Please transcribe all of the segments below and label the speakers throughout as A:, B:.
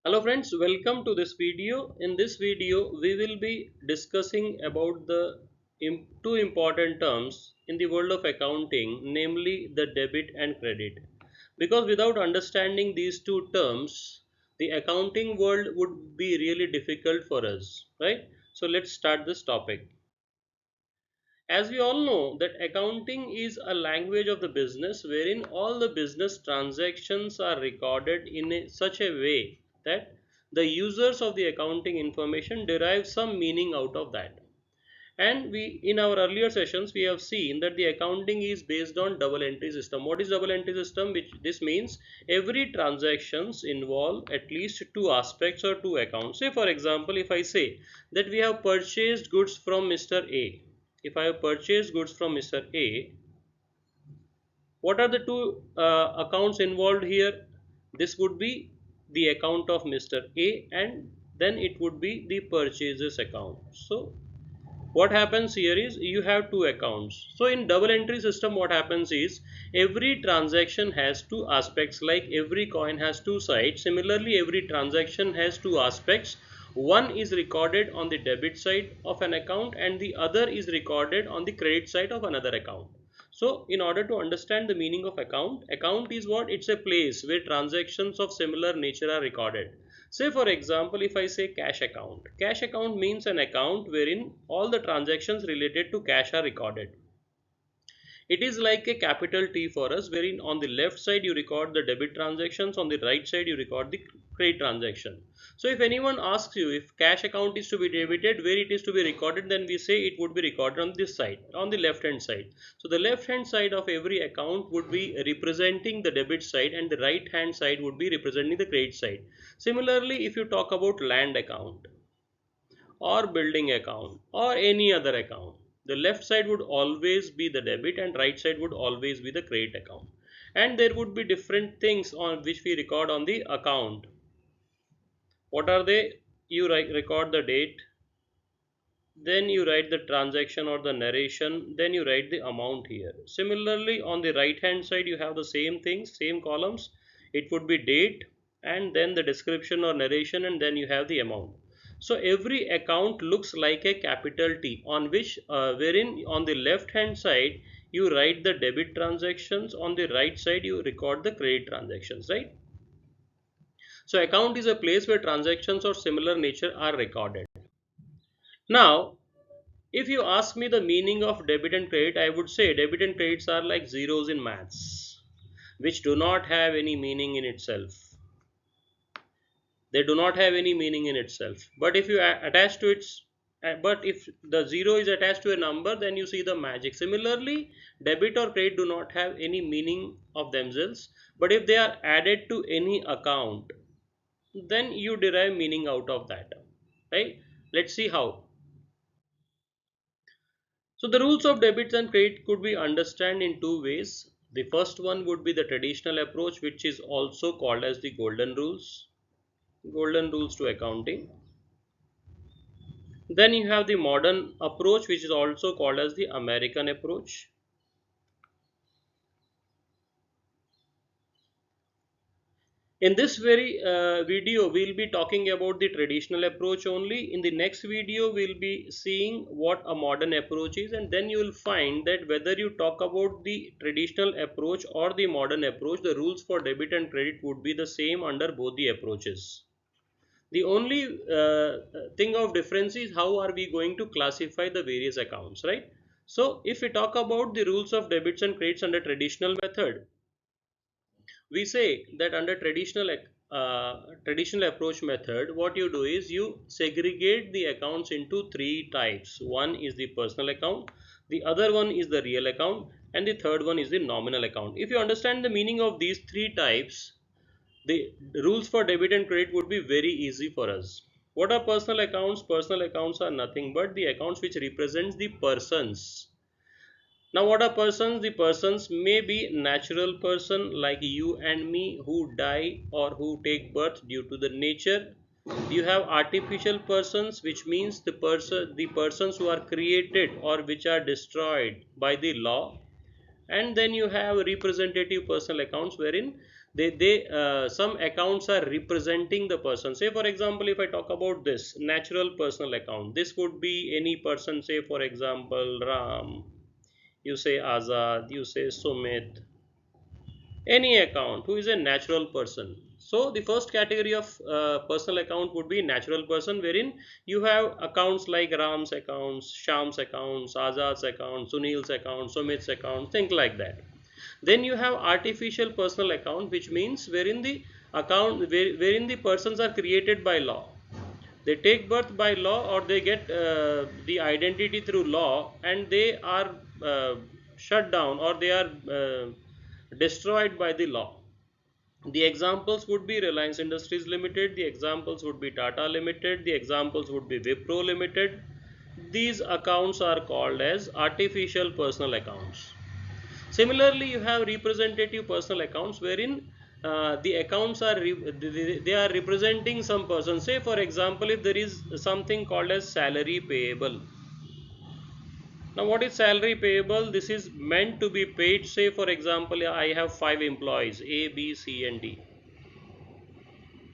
A: Hello friends, welcome to this video. In this video, we will be discussing about the two important terms in the world of accounting, namely the debit and credit. Because without understanding these two terms, the accounting world would be really difficult for us, right? So let's start this topic. As we all know that accounting is a language of the business wherein all the business transactions are recorded in such a way that the users of the accounting information derive some meaning out of that. And we in our earlier sessions we have seen that the accounting is based on double entry system. What is double entry system? Which this means every transactions involve at least two aspects or two accounts. Say for example, if I say that we have purchased goods from Mr. A, if I have purchased goods from Mr. A, what are the two accounts involved here? This would be the account of Mr. A and then it would be the purchases account. So what happens here is you have two accounts. So in double entry system what happens is every transaction has two aspects, like every coin has two sides. Similarly, every transaction has two aspects. One is recorded on the debit side of an account and the other is recorded on the credit side of another account. So in order to understand the meaning of account, account is what? It's a place where transactions of similar nature are recorded. Say for example, if I say cash account. Cash account means an account wherein all the transactions related to cash are recorded. It is like a capital T for us, wherein on the left side you record the debit transactions, on the right side you record the credit transaction. So if anyone asks you if cash account is to be debited, where it is to be recorded, then we say it would be recorded on this side, on the left hand side. So the left hand side of every account would be representing the debit side and the right hand side would be representing the credit side. Similarly, if you talk about land account or building account or any other account, the left side would always be the debit and right side would always be the credit account. And there would be different things on which we record on the account. What are they? You record the date, then you write the transaction or the narration, then you write the amount here. Similarly, on the right hand side you have the same things, same columns. It would be date and then the description or narration and then you have the amount. So every account looks like a capital T, on which wherein on the left hand side you write the debit transactions, on the right side you record the credit transactions, right? So account is a place where transactions of similar nature are recorded. Now if you ask me the meaning of debit and credit, I would say debit and credits are like zeros in maths, which do not have any meaning in itself. They do not have any meaning in itself. But if you attach to its, but if the zero is attached to a number, then you see the magic. Similarly, debit or credit do not have any meaning of themselves. But if they are added to any account, then you derive meaning out of that, right? Let's see how. So the rules of debits and credit could be understood in two ways. The first one would be the traditional approach, which is also called as the golden rules to accounting. Then you have the modern approach, which is also called as the American approach. In this very video, we'll be talking about the traditional approach only. In the next video, we'll be seeing what a modern approach is, and then you will find that whether you talk about the traditional approach or the modern approach, the rules for debit and credit would be the same under both the approaches. The only thing of difference is how are we going to classify the various accounts, right? So if we talk about the rules of debits and credits under traditional method, we say that under traditional approach method, what you do is you segregate the accounts into three types. One is the personal account, the other one is the real account, and the third one is the nominal account. If you understand the meaning of these three types, the rules for debit and credit would be very easy for us. What are personal accounts? Personal accounts are nothing but the accounts which represents the persons. Now what are persons? The persons may be natural person like you and me who die or who take birth due to the nature. You have artificial persons, which means the persons who are created or which are destroyed by the law. And then you have representative personal accounts, wherein They some accounts are representing the person. Say for example, if I talk about this natural personal account, this would be any person. Say for example, Ram, you say Azad, you say Sumit, any account who is a natural person. So the first category of personal account would be natural person, wherein you have accounts like Ram's accounts, Sham's accounts, Azad's accounts, Sunil's accounts, Sumit's accounts, things like that. Then you have artificial personal account, which means wherein the wherein the persons are created by law. They take birth by law, or they get the identity through law, and they are shut down, or they are destroyed by the law. The examples would be Reliance Industries Limited, the examples would be Tata Limited, the examples would be Wipro Limited. These accounts are called as artificial personal accounts. Similarly, you have representative personal accounts, wherein the accounts are they are representing some person. Say for example, if there is something called as salary payable. Now what is salary payable? This is meant to be paid. Say for example, I have 5 employees, A, B, C and D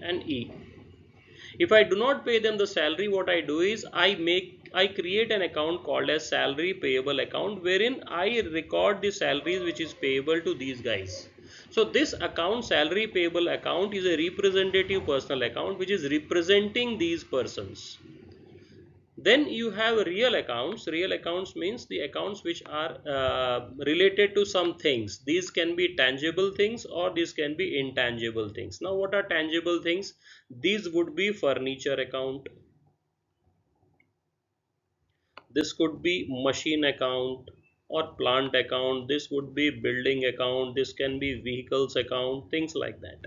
A: and E. If I do not pay them the salary, what I do is I create an account called as salary payable account, wherein I record the salaries which is payable to these guys. So this account, salary payable account, is a representative personal account which is representing these persons. Then you have real accounts. Real accounts means the accounts which are related to some things. These can be tangible things, or these can be intangible things. Now what are tangible things? These would be furniture account. This could be machine account or plant account. This would be building account. This can be vehicles account, things like that.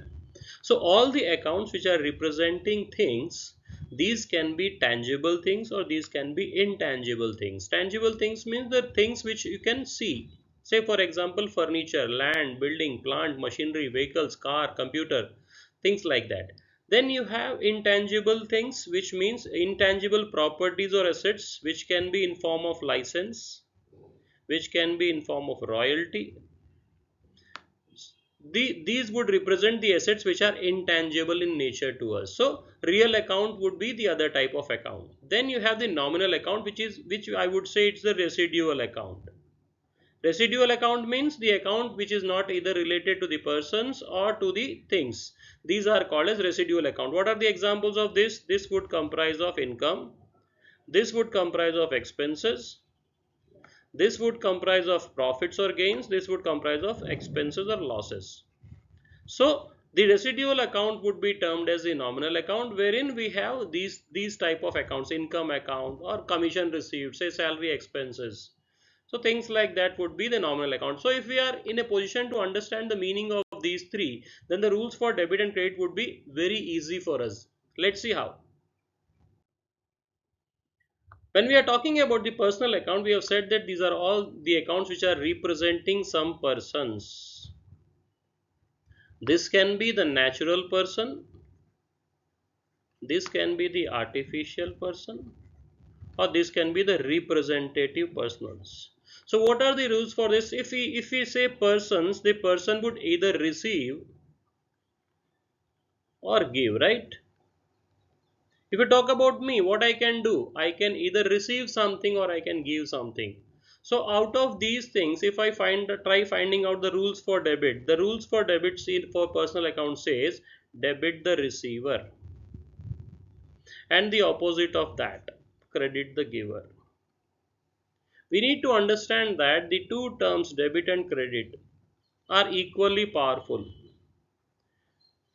A: So all the accounts which are representing things, these can be tangible things, or these can be intangible things. Tangible things means the things which you can see. Say for example, furniture, land, building, plant, machinery, vehicles, car, computer, things like that. Then you have intangible things, which means intangible properties or assets, which can be in form of license, which can be in form of royalty. These would represent the assets which are intangible in nature to us. So real account would be the other type of account. Then you have the nominal account, which I would say it's the residual account. Residual account means the account which is not either related to the persons or to the things. These are called as residual account. What are the examples of this? This would comprise of income. This would comprise of expenses. This would comprise of profits or gains. This would comprise of expenses or losses. So the residual account would be termed as the nominal account, wherein we have these type of accounts: income account or commission received, say salary expenses. So things like that would be the nominal account. So if we are in a position to understand the meaning of these three, then the rules for debit and credit would be very easy for us. Let's see how. When we are talking about the personal account, we have said that these are all the accounts which are representing some persons. This can be the natural person, this can be the artificial person, or this can be the representative persons. So what are the rules for this? If we say persons, the person would either receive or give, right? If you talk about me, what I can do, I can either receive something or I can give something. So out of these things, if I try finding out the rules for debit, the rules for debit for personal account says debit the receiver, and the opposite of that, credit the giver. We need to understand that the two terms debit and credit are equally powerful.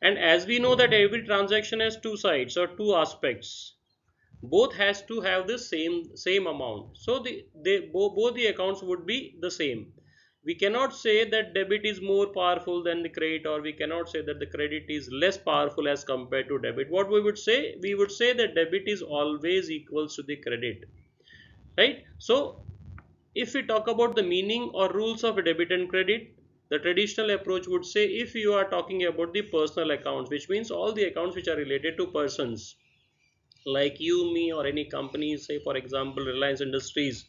A: And as we know that every transaction has two sides or two aspects, both has to have the same amount. So both the accounts would be the same. We cannot say that debit is more powerful than the credit, or we cannot say that the credit is less powerful as compared to debit. What we would say? We would say that debit is always equals to the credit, right? So if we talk about the meaning or rules of debit and credit, the traditional approach would say, if you are talking about the personal accounts, which means all the accounts which are related to persons like you, me, or any company, say for example Reliance Industries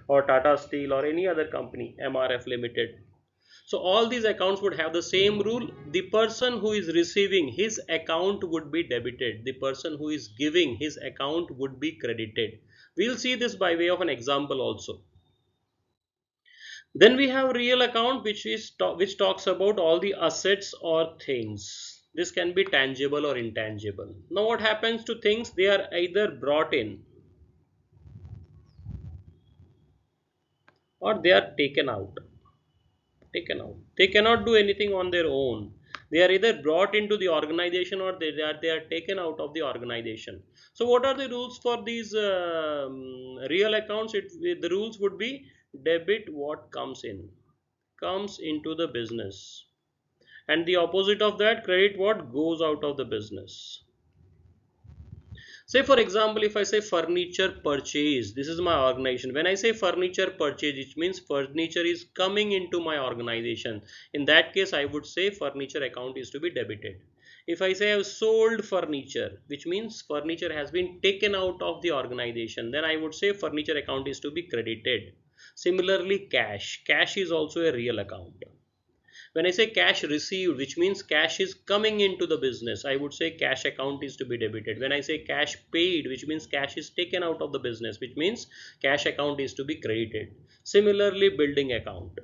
A: or Tata Steel or any other company, MRF Limited. So all these accounts would have the same rule. The person who is receiving, his account would be debited. The person who is giving, his account would be credited. We'll see this by way of an example also. Then we have real account, which talks about all the assets or things. This can be tangible or intangible. Now what happens to things? They are either brought in or they are taken out. They cannot do anything on their own. They are either brought into the organization or they are taken out of the organization. So what are the rules for these real accounts? The rules would be debit what comes into the business, and the opposite of that, credit what goes out of the business. Say for example, if I say furniture purchase, this is my organization. When I say furniture purchase, it means furniture is coming into my organization. In that case, I would say furniture account is to be debited. If I say I have sold furniture, which means furniture has been taken out of the organization, then I would say furniture account is to be credited. Similarly, cash is also a real account. When I say cash received, which means cash is coming into the business, I would say cash account is to be debited. When I say cash paid, which means cash is taken out of the business, which means cash account is to be credited. Similarly, building account,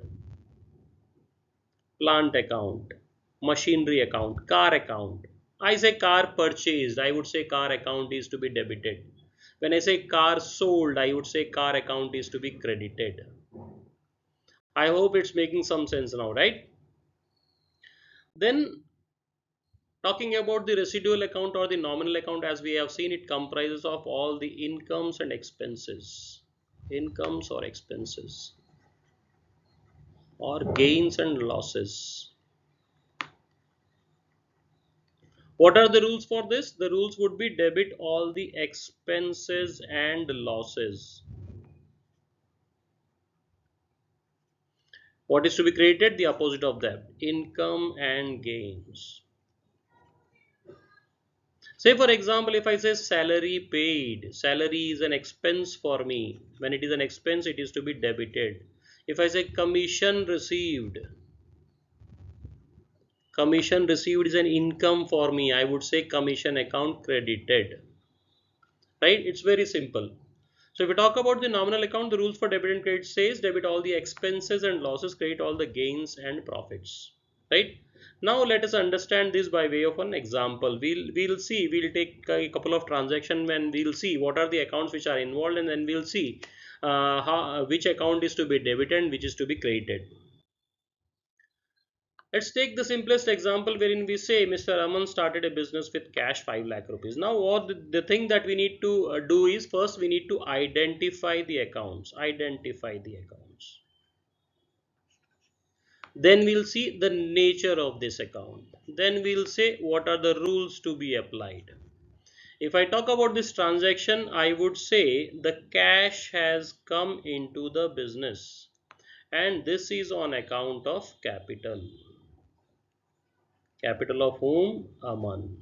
A: plant account, machinery account, car account. I say car purchased, I would say car account is to be debited. When I say car sold, I would say car account is to be credited. I hope it's making some sense now, right? Then talking about the residual account or the nominal account, as we have seen, it comprises of all the incomes and expenses, incomes or expenses, or gains and losses. What are the rules for this? The rules would be debit all the expenses and losses. What is to be credited? The opposite of that, income and gains. Say for example, if I say salary paid, salary is an expense for me. When it is an expense, it is to be debited. If I say commission received is an income for me, I would say commission account credited. Right? It's very simple. So if we talk about the nominal account, the rules for debit and credit says debit all the expenses and losses, credit all the gains and profits. Right? Now let us understand this by way of an example. We'll take a couple of transactions when we'll see what are the accounts which are involved, and then we'll see which account is to be debited and which is to be credited. Let's take the simplest example wherein we say Mr. Aman started a business with cash 5 lakh rupees. Now what the thing that we need to do is, first we need to identify the accounts. Then we'll see the nature of this account. Then we'll say what are the rules to be applied. If I talk about this transaction, I would say the cash has come into the business, and this is on account of capital. Capital of whom? Aman.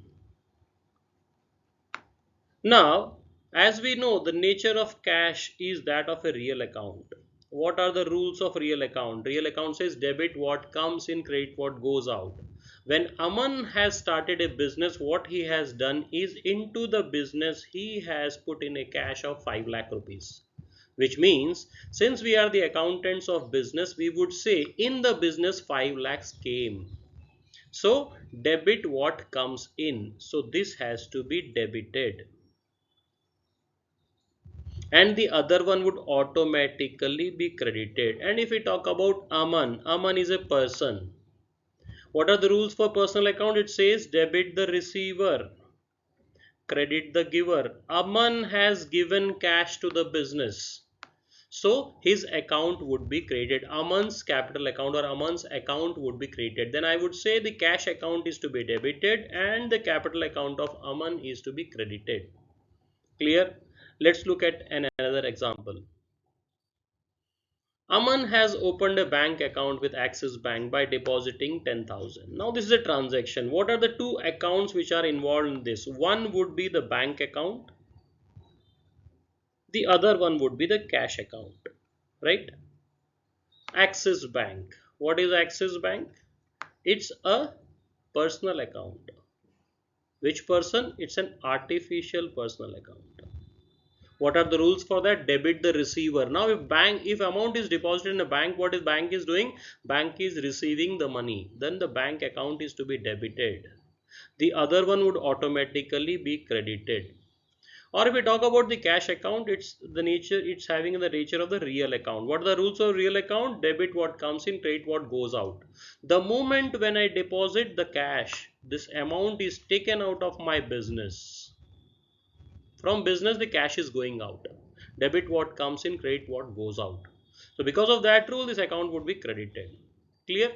A: Now, as we know, the nature of cash is that of a real account. What are the rules of real account? Real account says debit what comes in, credit what goes out. When Aman has started a business, what he has done is, into the business he has put in a cash of 5 lakh rupees. Which means, since we are the accountants of business, we would say in the business 5 lakhs came. So debit what comes in. So this has to be debited, and the other one would automatically be credited. And if we talk about Aman is a person. What are the rules for personal account? It says debit the receiver, credit the giver. Aman has given cash to the business, so his account would be credited. Aman's capital account or Aman's account would be credited. Then I would say the cash account is to be debited and the capital account of Aman is to be credited. Clear? Let's look at another example. Aman has opened a bank account with Axis Bank by depositing 10,000. Now this is a transaction. What are the two accounts which are involved in this? One would be the bank account. The other one would be the cash account. Right? Axis Bank. What is Axis Bank? It's a personal account. Which person? It's an artificial personal account. What are the rules for that? Debit the receiver. Now if amount is deposited in a bank, what is bank is doing? Bank is receiving the money. Then the bank account is to be debited. The other one would automatically be credited. Or if we talk about the cash account, it's having the nature of the real account. What are the rules of real account? Debit what comes in, credit what goes out. The moment when I deposit the cash, this amount is taken out of my business. From business, the cash is going out. Debit what comes in, credit what goes out. So because of that rule, this account would be credited. Clear?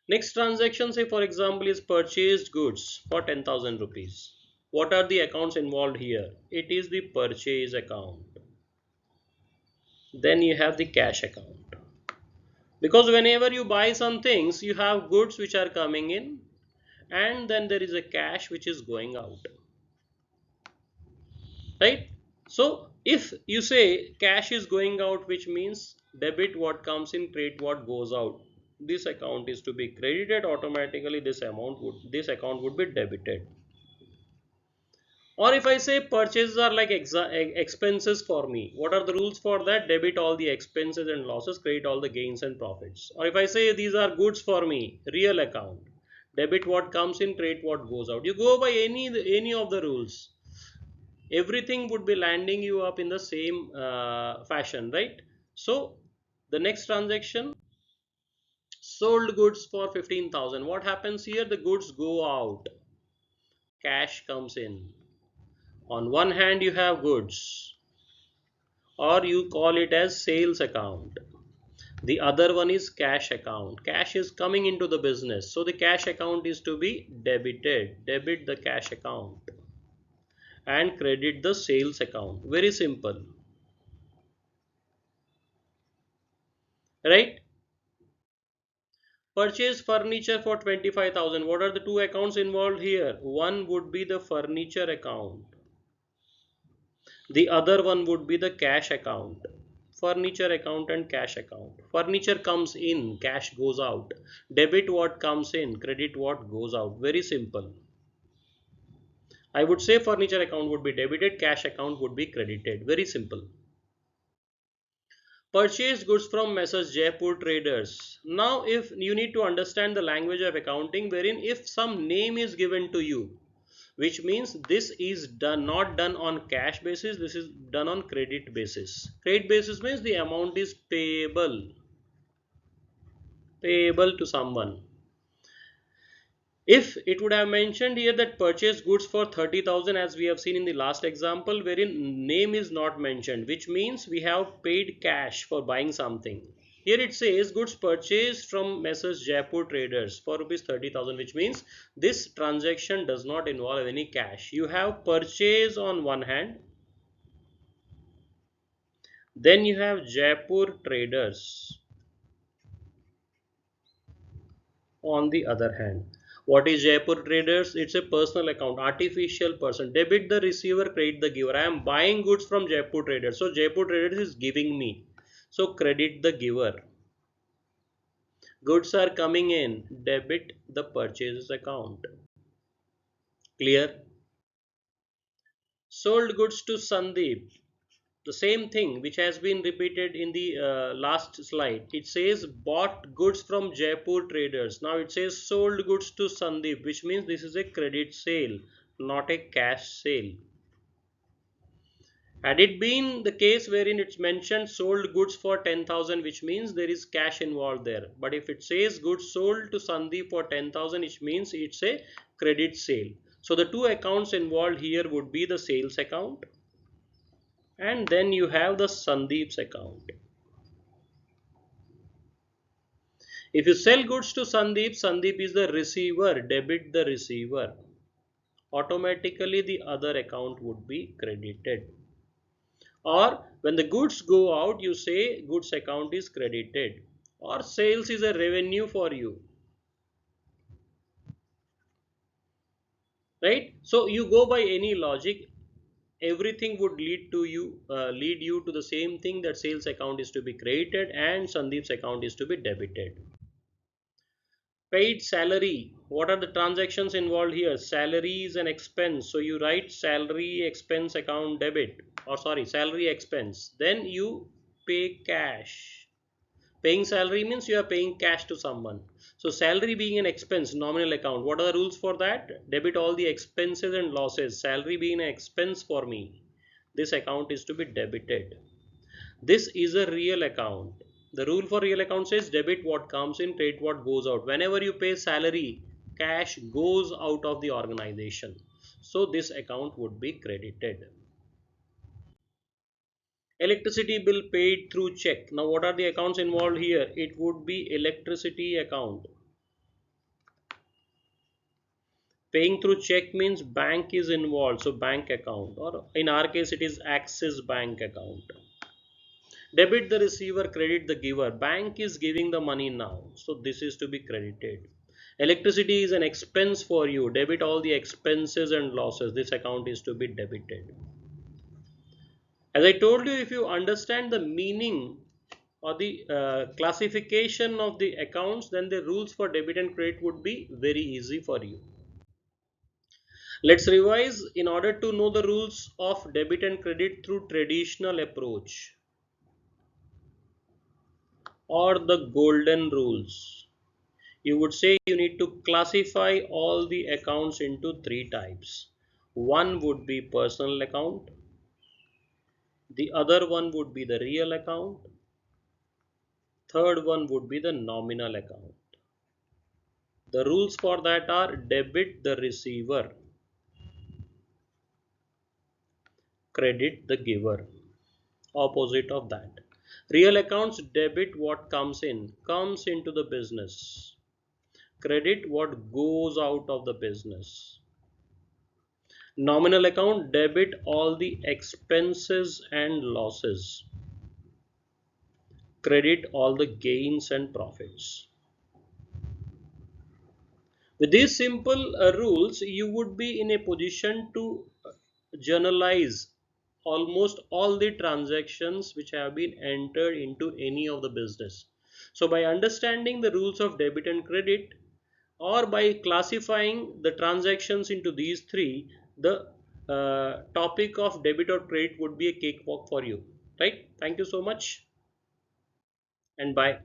A: Next transaction, say for example, is purchased goods for 10,000 rupees. What are the accounts involved here? It is the purchase account. Then you have the cash account. Because whenever you buy some things, you have goods which are coming in, and then there is a cash which is going out. Right? So if you say cash is going out, which means debit what comes in, credit what goes out. This account is to be credited automatically. This account would be debited. Or if I say purchases are like expenses for me, what are the rules for that? Debit all the expenses and losses, credit all the gains and profits. Or if I say these are goods for me, real account, debit what comes in, credit what goes out. You go by any of the rules, everything would be landing you up in the same fashion, right? So the next transaction, sold goods for 15,000. What happens here? The goods go out, cash comes in. On one hand you have goods, or you call it as sales account. The other one is cash account. Cash is coming into the business, so the cash account is to be debited. Debit the cash account and credit the sales account. Very simple, right? Purchase furniture for 25,000. What are the two accounts involved here? One would be the furniture account, the other one would be the cash account. Furniture account and cash account. Furniture comes in, cash goes out. Debit what comes in, credit what goes out. Very simple. I would say furniture account would be debited, cash account would be credited. Very simple. Purchased goods from Messrs. Jaipur Traders. Now if you need to understand the language of accounting, wherein if some name is given to you, which means this is not done on cash basis, this is done on credit basis. Credit basis means the amount is payable to someone. If it would have mentioned here that purchase goods for 30,000, as we have seen in the last example, wherein name is not mentioned, which means we have paid cash for buying something. Here it says goods purchased from Messrs. Jaipur Traders for rupees 30,000, which means this transaction does not involve any cash. You have purchase on one hand, then you have Jaipur Traders on the other hand. What is Jaipur Traders? It's a personal account, artificial person. Debit the receiver, credit the giver. I am buying goods from Jaipur Traders. So Jaipur Traders is giving me. So credit the giver. Goods are coming in, debit the purchases account. Clear? Sold goods to Sandeep. The same thing which has been repeated in the last slide. It says bought goods from Jaipur Traders. Now it says sold goods to Sandeep, which means this is a credit sale, not a cash sale. Had it been the case wherein it's mentioned sold goods for 10,000, which means there is cash involved there. But if it says goods sold to Sandeep for 10,000, which means it's a credit sale. So the two accounts involved here would be the sales account, and then you have the Sandeep's account. If you sell goods to Sandeep, Sandeep is the receiver, debit the receiver. Automatically the other account would be credited. Or when the goods go out, you say goods account is credited. Or sales is a revenue for you. Right? So you go by any logic. everything would lead you to the same thing, that sales account is to be credited and Sandeep's account is to be debited. Paid salary. What are the transactions involved here? Salary is an expense. So you write salary expense account debit, or sorry, salary expense. Then you pay cash. Paying salary means you are paying cash to someone. So salary being an expense, nominal account. What are the rules for that? Debit all the expenses and losses. Salary being an expense for me, this account is to be debited. This is a real account. The rule for real account says debit what comes in, credit what goes out. Whenever you pay salary, cash goes out of the organization. So this account would be credited. Electricity bill paid through check. Now what are the accounts involved here? It would be electricity account. Paying through check means bank is involved, so bank account, or in our case it is Axis Bank account. Debit the receiver, credit the giver. Bank is giving the money now, so this is to be credited. Electricity is an expense for you. Debit all the expenses and losses. This account is to be debited. As I told you, if you understand the meaning or the classification of the accounts, then the rules for debit and credit would be very easy for you. Let's revise in order to know the rules of debit and credit through traditional approach, or the golden rules. You would say you need to classify all the accounts into three types. One would be personal account, the other one would be the real account, third one would be the nominal account. The rules for that are debit the receiver, credit the giver. Opposite of that. Real accounts debit what comes into the business. Credit what goes out of the business. Nominal account debit all the expenses and losses. Credit all the gains and profits. With these simple rules, you would be in a position to journalize almost all the transactions which have been entered into any of the business. So by understanding the rules of debit and credit, or by classifying the transactions into these three, the topic of debit or credit would be a cakewalk for you, right? Thank you so much, and bye.